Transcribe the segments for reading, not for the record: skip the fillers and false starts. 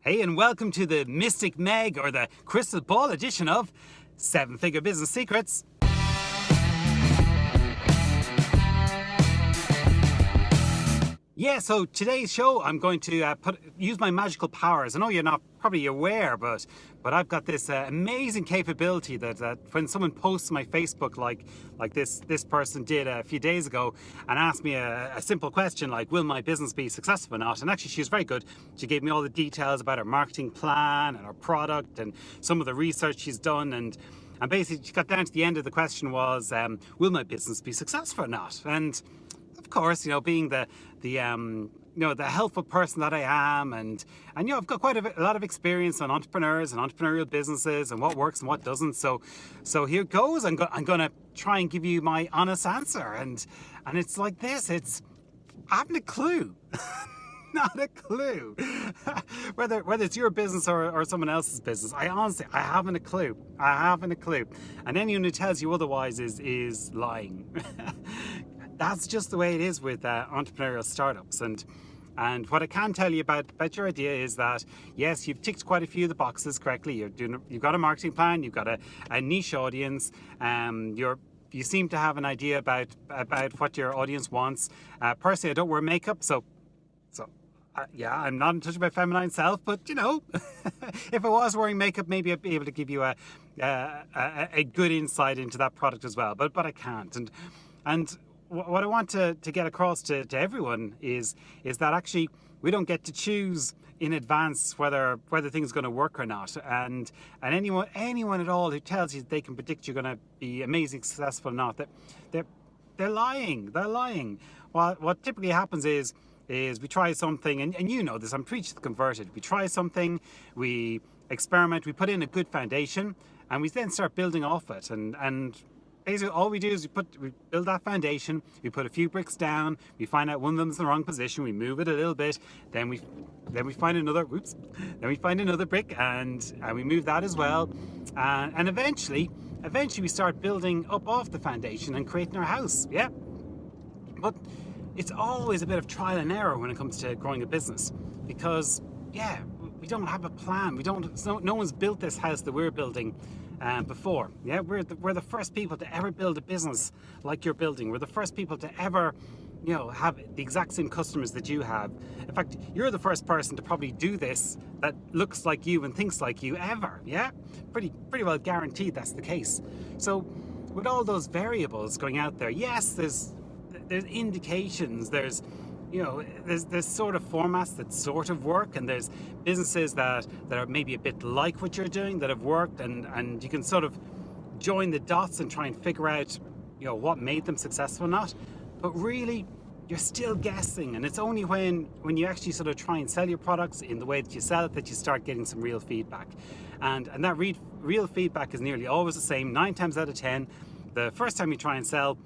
Hey, and welcome to the Mystic Meg, or the Crystal Ball edition of 7-Figure Business Secrets. Yeah, so today's show, I'm going to use my magical powers. I know you're not probably aware, but I've got this amazing capability that when someone posts my Facebook, like this person did a few days ago, and asked me a simple question like, will my business be successful or not? And actually, she was very good. She gave me all the details about her marketing plan and her product and some of the research she's done. And basically, she got down to the end of the question was, will my business be successful or not? And of course, being the helpful person that I am, and I've got quite a lot of experience on entrepreneurs and entrepreneurial businesses and what works and what doesn't. So here goes. I'm going to try and give you my honest answer, and it's like this. I haven't a clue. Not a clue. whether it's your business or someone else's business, I haven't a clue. And anyone who tells you otherwise is lying. That's just the way it is with entrepreneurial startups. And what I can tell you about your idea is that, yes, you've ticked quite a few of the boxes correctly. You've got a marketing plan, you've got a niche audience, you seem to have an idea about what your audience wants. Personally, I don't wear makeup, so yeah, I'm not in touch with my feminine self, but if I was wearing makeup, maybe I'd be able to give you a good insight into that product as well. But I can't. And what I want to get across to everyone is that actually we don't get to choose in advance whether things are going to work or not. And anyone at all who tells you they can predict you're going to be amazingly successful or not, they're lying. They're lying. What typically happens is we try something, and you know this, I'm preached to the converted. We try something, we experiment, we put in a good foundation, and we then start building off it. And basically all we do is we build that foundation, we put a few bricks down, we find out one of them's in the wrong position, we move it a little bit, then we find another brick, and we move that as well. And eventually we start building up off the foundation and creating our house. Yeah. But it's always a bit of trial and error when it comes to growing a business, because we don't have a plan. No one's built this house that we're building before. Yeah, we're the first people to ever build a business like you're building. We're the first people to ever have the exact same customers that you have. In fact, you're the first person to probably do this that looks like you and thinks like you ever. Yeah, pretty well guaranteed that's the case. So with all those variables going out there, yes, there's indications, there's sort of formats that sort of work, and there's businesses that are maybe a bit like what you're doing that have worked, and you can sort of join the dots and try and figure out what made them successful or not. But really, you're still guessing, and it's only when you actually sort of try and sell your products in the way that you sell it that you start getting some real feedback. And that real feedback is nearly always the same. 9 times out of 10, the first time you try and sell,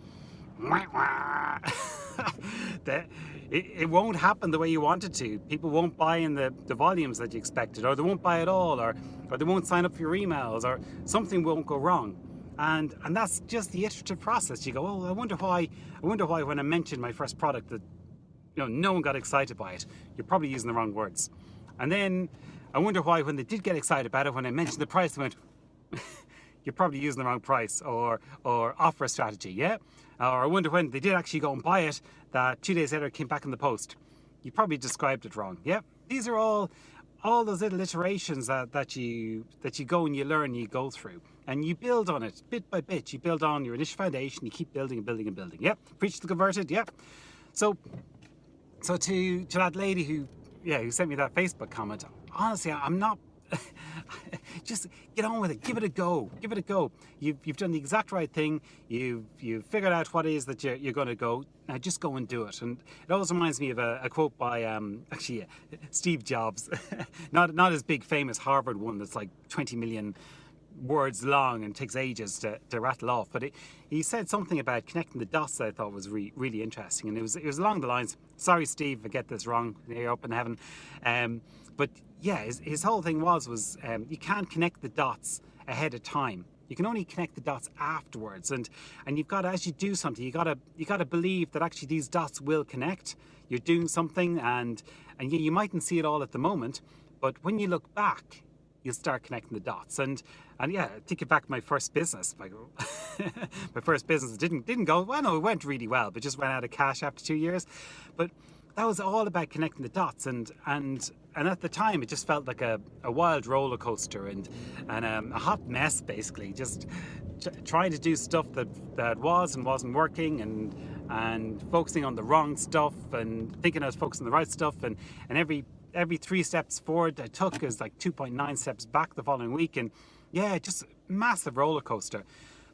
it won't happen the way you want it to. People won't buy in the volumes that you expected, or they won't buy at all, or they won't sign up for your emails, or something won't go wrong. And that's just the iterative process. You go, I wonder why when I mentioned my first product that no one got excited by it. You're probably using the wrong words. And then I wonder why when they did get excited about it, when I mentioned the price, they went, you're probably using the wrong price or offer strategy, yeah? Or I wonder when they did actually go and buy it, that 2 days later it came back in the post. You probably described it wrong, yeah? These are all those little iterations that you go and you learn, you go through. And you build on it, bit by bit. You build on your initial foundation, you keep building and building and building, yeah? Preach to the converted, yeah? So to that lady who sent me that Facebook comment, honestly, I'm not... just get on with it. Give it a go. You've done the exact right thing. You've figured out what it is that you're going to go. Now just go and do it. And it always reminds me of a quote by Steve Jobs. not his big famous Harvard one that's like 20 million words long and takes ages to rattle off. But he said something about connecting the dots that I thought was really interesting. And it was along the lines, sorry Steve if I get this wrong, you're up in heaven. But yeah, his whole thing was you can't connect the dots ahead of time. You can only connect the dots afterwards, and you've got to, as you do something, you got to believe that actually these dots will connect. You're doing something, and you mightn't see it all at the moment, But when you look back, you'll start connecting the dots. And yeah, thinking back to my first business, my first business didn't go well. No, it went really well, but just ran out of cash after 2 years. But that was all about connecting the dots, and at the time it just felt like a wild roller coaster and a hot mess, basically, just trying to do stuff that was and wasn't working, and focusing on the wrong stuff and thinking I was focusing on the right stuff, and every 3 steps forward I took is like 2.9 steps back the following week. And yeah, just massive roller coaster.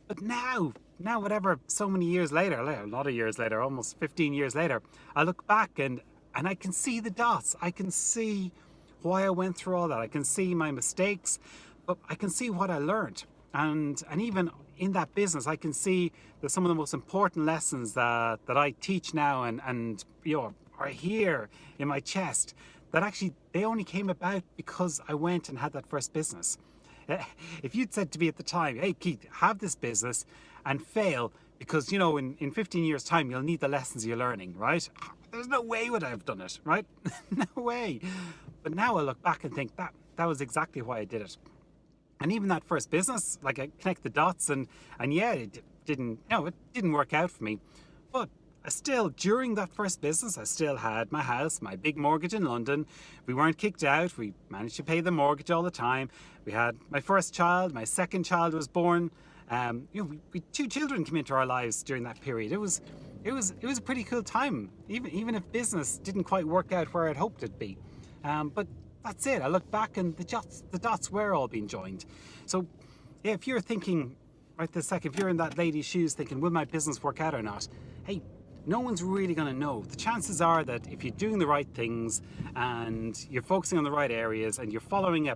But now whatever, so many years later, a lot of years later, almost 15 years later, I look back and I can see the dots. I can see why I went through all that. I can see my mistakes, but I can see what I learned. And even in that business, I can see that some of the most important lessons that I teach now and are here in my chest, that actually they only came about because I went and had that first business. If you'd said to me at the time, hey Keith, have this business and fail because in 15 years time you'll need the lessons you're learning, right? There's no way would I have done it, right? No way. But now I look back and think that was exactly why I did it. And even that first business, like, I connect the dots and yeah, it didn't work out for me. But I still, during that first business, I still had my house, my big mortgage in London. We weren't kicked out. We managed to pay the mortgage all the time. We had my first child. My second child was born. We 2 children came into our lives during that period. It was a pretty cool time, even if business didn't quite work out where I'd hoped it'd be. But that's it. I look back and the dots were all being joined. So yeah, if you're thinking right this second, if you're in that lady's shoes thinking, will my business work out or not? Hey, no one's really going to know. The chances are that if you're doing the right things and you're focusing on the right areas and you're following a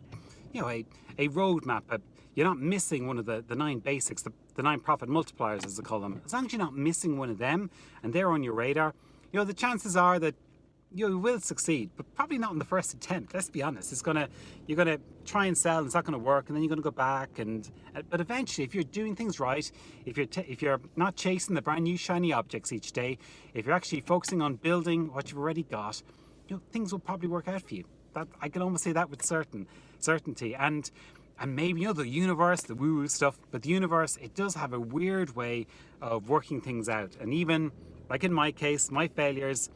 roadmap, you're not missing one of the 9 basics, the 9 profit multipliers, as they call them. As long as you're not missing one of them and they're on your radar, the chances are that you will succeed, but probably not in the first attempt. Let's be honest. You're gonna try and sell, and it's not gonna work, and then you're gonna go back. But eventually, if you're doing things right, if you're not chasing the brand new shiny objects each day, if you're actually focusing on building what you've already got, things will probably work out for you. That I can almost say that with certainty. And maybe the universe, the woo-woo stuff, but the universe, it does have a weird way of working things out. And even like in my case, my failures,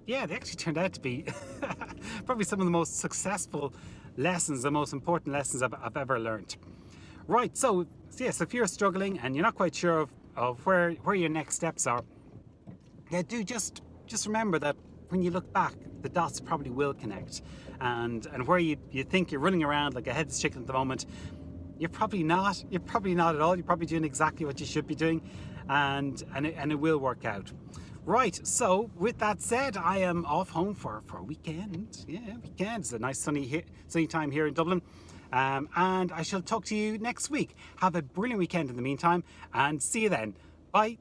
yeah, they actually turned out to be probably some of the most successful lessons, the most important lessons I've ever learned. Right, so yes, if you're struggling and you're not quite sure of where your next steps are, yeah, do just remember that when you look back, the dots probably will connect. And where you think you're running around like a headless chicken at the moment, you're probably not. You're probably not at all. You're probably doing exactly what you should be doing, and it will work out. Right, so with that said, I am off home for a weekend. Yeah, weekend. It's a nice sunny time here in Dublin. And I shall talk to you next week. Have a brilliant weekend in the meantime, and see you then. Bye.